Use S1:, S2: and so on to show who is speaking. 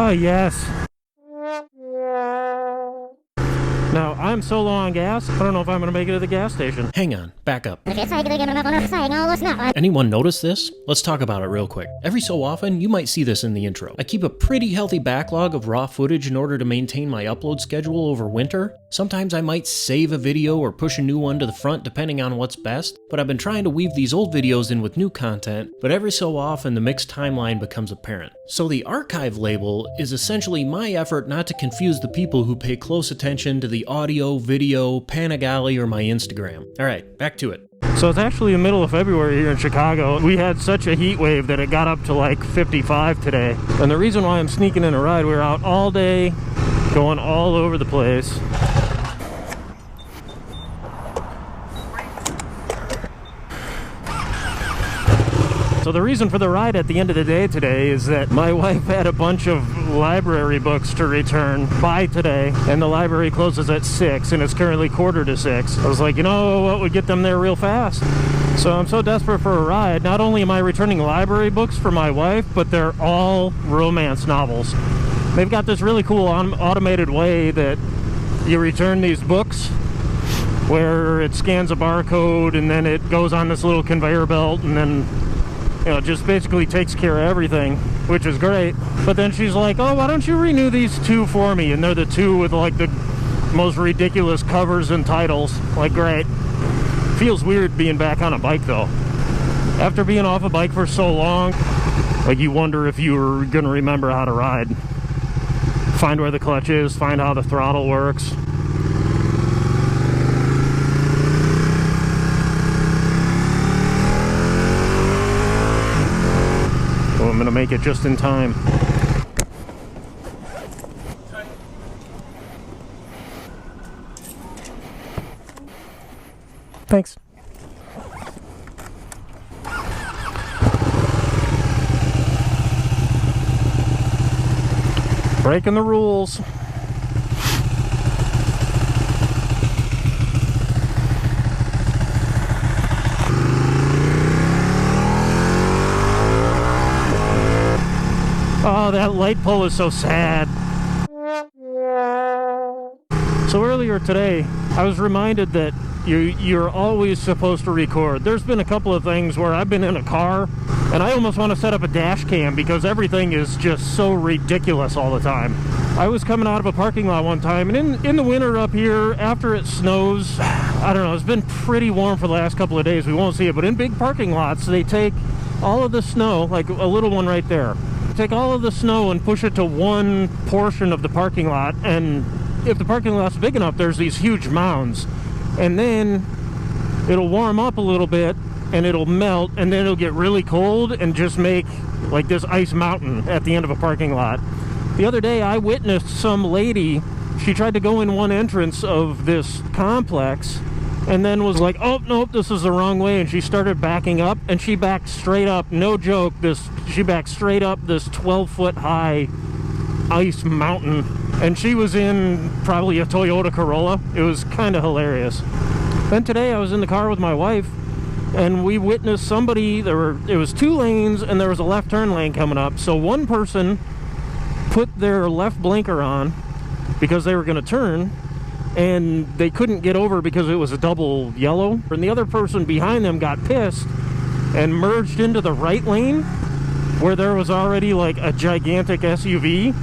S1: Oh, yes. Now, I'm so low on gas, I don't know if I'm going to make it to the gas station.
S2: Hang on, back up. Anyone notice this? Let's talk about it real quick. Every so often, you might see this in the intro. I keep a pretty healthy backlog of raw footage in order to maintain my upload schedule over winter. Sometimes I might save a video or push a new one to the front depending on what's best, but I've been trying to weave these old videos in with new content, but every so often the mixed timeline becomes apparent. So the archive label is essentially my effort not to confuse the people who pay close attention to the audio, video, Panigale, or my Instagram. Alright, back to it.
S1: So it's actually the middle of February here in Chicago. We had such a heat wave that it got up to like 55 today. And the reason why I'm sneaking in a ride, we were out all day, going all over the place. So the reason for the ride at the end of the day today is that my wife had a bunch of library books to return by today, and the library closes at 6 and it's currently 5:45. I was like, you know what would get them there real fast? So I'm so desperate for a ride. Not only am I returning library books for my wife, but they're all romance novels. They've got this really cool automated way that you return these books where it scans a barcode and then it goes on this little conveyor belt and then it just basically takes care of everything, which is great. But then she's like, oh, why don't you renew these 2 for me? And they're the 2 with like the most ridiculous covers and titles. Like, great. Feels weird being back on a bike though. After being off a bike for so long, like you wonder if you were gonna remember how to ride. Find where the clutch is, find how the throttle works. I'm gonna make it just in time. Thanks. Breaking the rules. Oh, that light pole is so sad. So earlier today, I was reminded that you're always supposed to record. There's been a couple of things where I've been in a car and I almost want to set up a dash cam because everything is just so ridiculous all the time. I was coming out of a parking lot one time, and in the winter up here, after it snows, I don't know, it's been pretty warm for the last couple of days. We won't see it, but in big parking lots, they take all of the snow, like a little one right there, take all of the snow and push it to one portion of the parking lot, and if the parking lot's big enough, there's these huge mounds, and then it'll warm up a little bit and it'll melt, and then it'll get really cold and just make like this ice mountain at the end of a parking lot. The other day I witnessed some lady, she tried to go in one entrance of this complex and then was like, oh nope, this is the wrong way, and she started backing up, and she backed straight up, no joke, she backed straight up this 12-foot high ice mountain, and she was in probably a Toyota Corolla. It was kind of hilarious. Then today I was in the car with my wife and we witnessed somebody, it was 2 lanes and there was a left turn lane coming up, so one person put their left blinker on because they were going to turn, and they couldn't get over because it was a double yellow, and the other person behind them got pissed and merged into the right lane where there was already like a gigantic SUV.